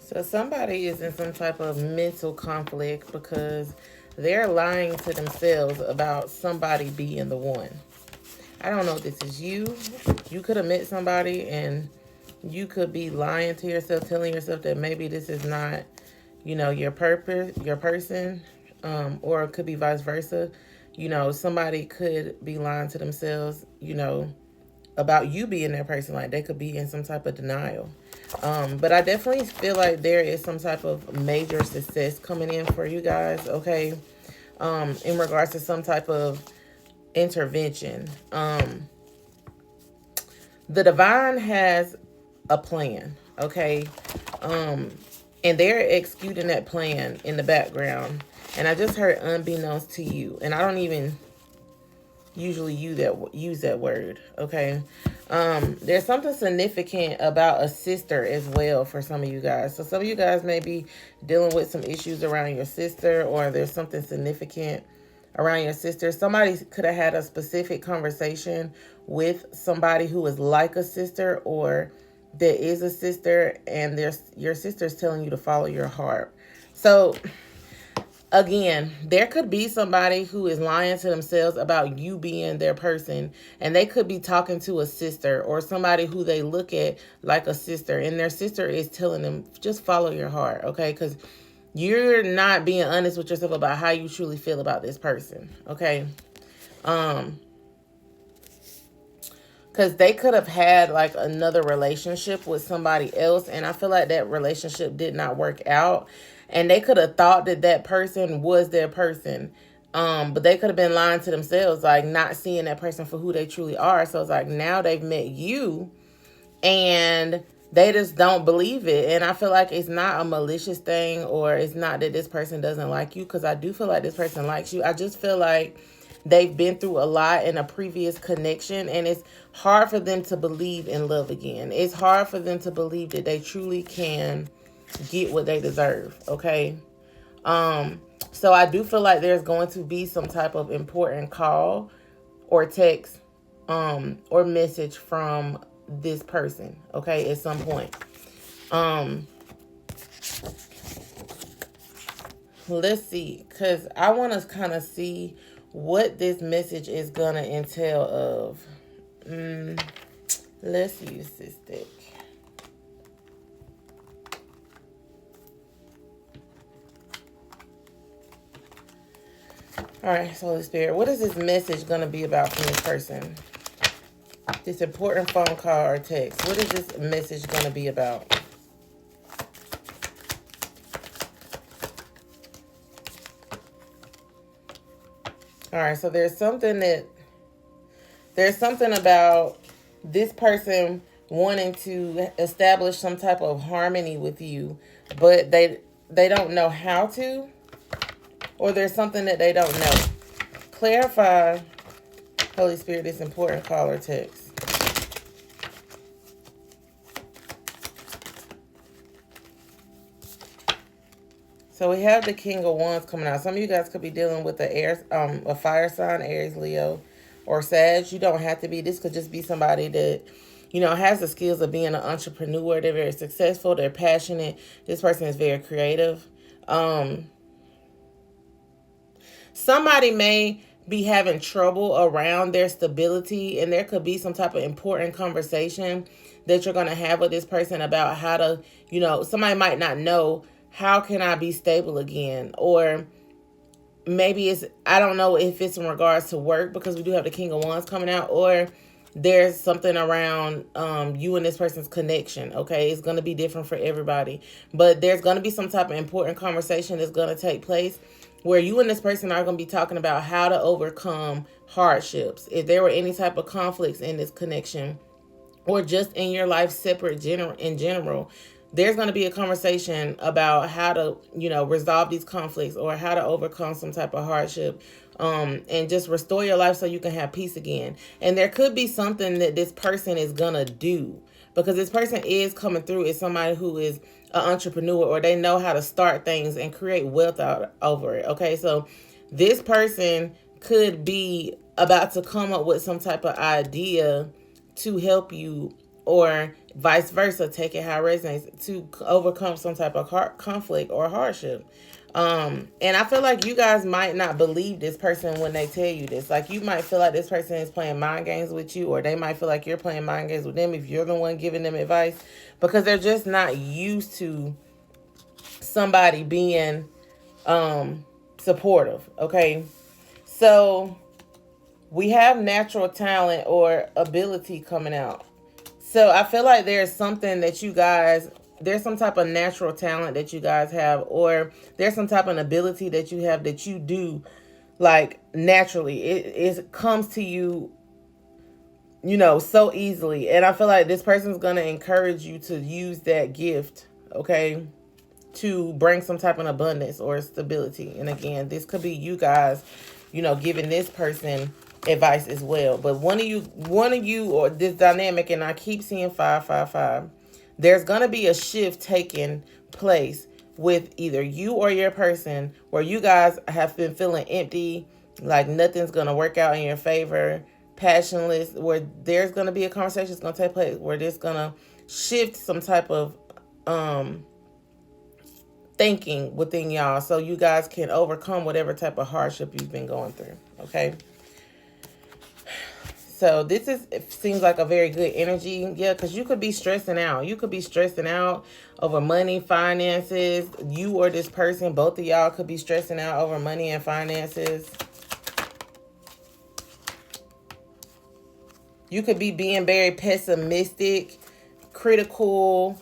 So somebody is in some type of mental conflict because they're lying to themselves about somebody being the one. I don't know if this is you. You could have met somebody and you could be lying to yourself, telling yourself that maybe this is not, your purpose, your person, or it could be vice versa. Somebody could be lying to themselves, about you being that person. Like they could be in some type of denial. But I definitely feel like there is some type of major success coming in for you guys, okay? In regards to some type of intervention. The divine has a plan, okay? And they're executing that plan in the background. And I just heard unbeknownst to you. And I don't even usually use that word, okay? There's something significant about a sister as well for some of you guys. So some of you guys may be dealing with some issues around your sister, or there's something significant around your sister. Somebody could have had a specific conversation with somebody who is like a sister, or that is a sister, and your sister's telling you to follow your heart. So again, there could be somebody who is lying to themselves about you being their person, and they could be talking to a sister or somebody who they look at like a sister, and their sister is telling them just follow your heart, okay? Because you're not being honest with yourself about how you truly feel about this person, okay? Because they could have had like another relationship with somebody else, and I feel like that relationship did not work out, and they could have thought that that person was their person. But they could have been lying to themselves, like not seeing that person for who they truly are. So it's like now they've met you and they just don't believe it. And I feel like it's not a malicious thing, or it's not that this person doesn't like you, because I do feel like this person likes you. I just feel like they've been through a lot in a previous connection, and it's hard for them to believe in love again. It's hard for them to believe that they truly can get what they deserve, okay? So I do feel like there's going to be some type of important call or text or message from this person, okay, at some point. Let's see, because I want to kind of see what this message is going to entail of. Let's use this deck. All right, Holy Spirit, what is this message going to be about from this person? This important phone call or text. What is this message going to be about? All right, so there's something about this person wanting to establish some type of harmony with you, but they don't know how to, or there's something that they don't know. Clarify, Holy Spirit, this important call or text. So we have the King of Wands coming out. Some of you guys could be dealing with a fire sign, Aries, Leo, or Sag. You don't have to be. This could just be somebody that, has the skills of being an entrepreneur. They're very successful. They're passionate. This person is very creative. Somebody may be having trouble around their stability, and there could be some type of important conversation that you're going to have with this person about how to, somebody might not know, how can I be stable again? Or maybe I don't know if it's in regards to work, because we do have the King of Wands coming out, or there's something around you and this person's connection, okay? It's going to be different for everybody. But there's going to be some type of important conversation that's going to take place where you and this person are going to be talking about how to overcome hardships. If there were any type of conflicts in this connection, or just in your life separate in general, there's going to be a conversation about how to, resolve these conflicts, or how to overcome some type of hardship, and just restore your life so you can have peace again. And there could be something that this person is going to do, because this person is coming through as somebody who is an entrepreneur, or they know how to start things and create wealth out over it. Okay, so this person could be about to come up with some type of idea to help you, or vice versa, take it how it resonates to overcome some type of conflict or hardship. And I feel like you guys might not believe this person when they tell you this. Like, you might feel like this person is playing mind games with you, or they might feel like you're playing mind games with them if you're the one giving them advice, because they're just not used to somebody being supportive. Okay, so we have natural talent or ability coming out. So I feel like there's something that you guys, there's some type of natural talent that you guys have, or there's some type of ability that you have that you do like naturally. It comes to you, you know, so easily. And I feel like this person's going to encourage you to use that gift, okay, to bring some type of abundance or stability. And again, this could be you guys, you know, giving this person advice as well. But one of you or this dynamic, and I keep seeing 555, there's going to be a shift taking place with either you or your person, where you guys have been feeling empty, like nothing's going to work out in your favor, passionless, where there's going to be a conversation that's going to take place where there's going to shift some type of thinking within y'all, so you guys can overcome whatever type of hardship you've been going through. Okay, so it seems like a very good energy. Yeah, because you could be stressing out. You could be stressing out over money, finances. You or this person, both of y'all could be stressing out over money and finances. You could be being very pessimistic, critical,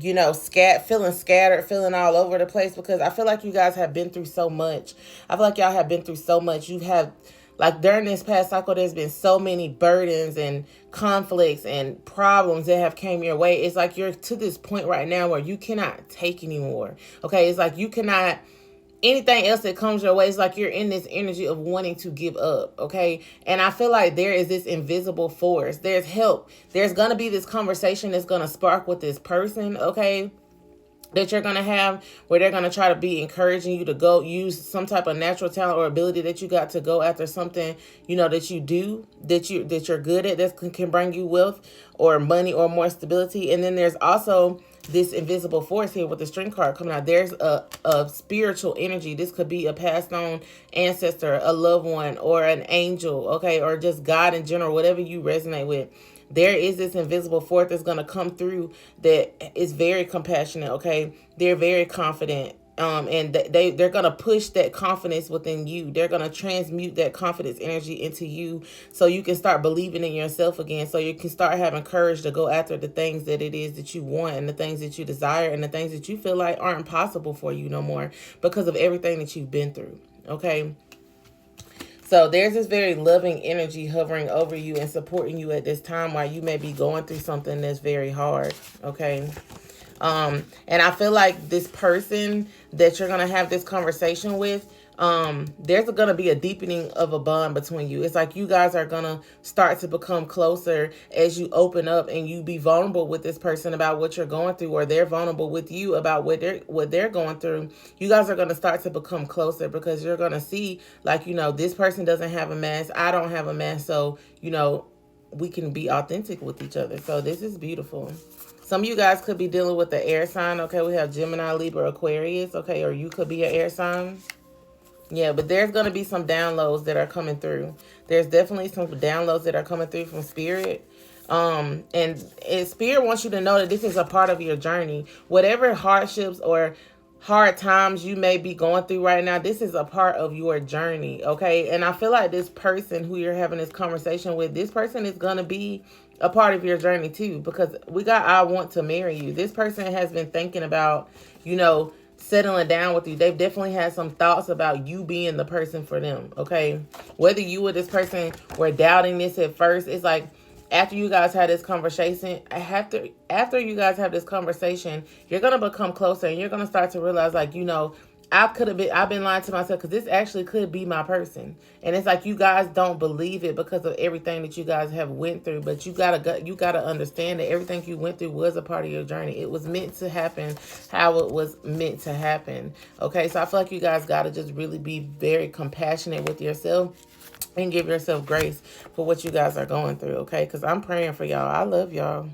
you know, feeling scattered, feeling all over the place, because I feel like you guys have been through so much. I feel like y'all have been through so much. You have, like, during this past cycle, there's been so many burdens and conflicts and problems that have came your way. It's like you're to this point right now where you cannot take anymore. Okay, it's like you cannot, anything else that comes your way, it's like you're in this energy of wanting to give up. Okay, and I feel like there is this invisible force. There's help. There's gonna be this conversation that's gonna spark with this person, okay, that you're gonna have, where they're gonna try to be encouraging you to go use some type of natural talent or ability that you got to go after something, you know, that you do, that you're good at, that can bring you wealth or money or more stability. And then there's also this invisible force here with the string card coming out. There's a spiritual energy. This could be a passed on ancestor, a loved one, or an angel, okay, or just God in general, whatever you resonate with. There is this invisible force that's going to come through that is very compassionate, okay? They're very confident. And they're going to push that confidence within you. They're going to transmute that confidence energy into you, so you can start believing in yourself again, so you can start having courage to go after the things that it is that you want, and the things that you desire, and the things that you feel like aren't possible for you no more because of everything that you've been through, okay? So there's this very loving energy hovering over you and supporting you at this time while you may be going through something that's very hard, okay? And I feel like this person that you're going to have this conversation with, there's going to be a deepening of a bond between you. It's like you guys are going to start to become closer as you open up and you be vulnerable with this person about what you're going through, or they're vulnerable with you about what they're going through. You guys are going to start to become closer, because you're going to see, like, you know, this person doesn't have a mask, I don't have a mask, so, you know, we can be authentic with each other. So this is beautiful. Some of you guys could be dealing with the air sign, okay? We have Gemini, Libra, Aquarius, okay? Or you could be an air sign. Yeah, but there's going to be some downloads that are coming through. There's definitely some downloads that are coming through from Spirit. And Spirit wants you to know that this is a part of your journey. Whatever hardships or hard times you may be going through right now, this is a part of your journey, okay? And I feel like this person who you're having this conversation with, this person is going to be a part of your journey too, because we got I want to marry you. This person has been thinking about, you know, settling down with you. They've definitely had some thoughts about you being the person for them, okay? Whether you or this person were doubting this at first, it's like after you guys had this conversation, after you guys have this conversation, you're going to become closer, and you're going to start to realize, like, you know, I've been lying to myself, because this actually could be my person. And it's like you guys don't believe it because of everything that you guys have went through. But you gotta understand that everything you went through was a part of your journey. It was meant to happen how it was meant to happen. Okay, so I feel like you guys gotta just really be very compassionate with yourself and give yourself grace for what you guys are going through. Okay, because I'm praying for y'all. I love y'all.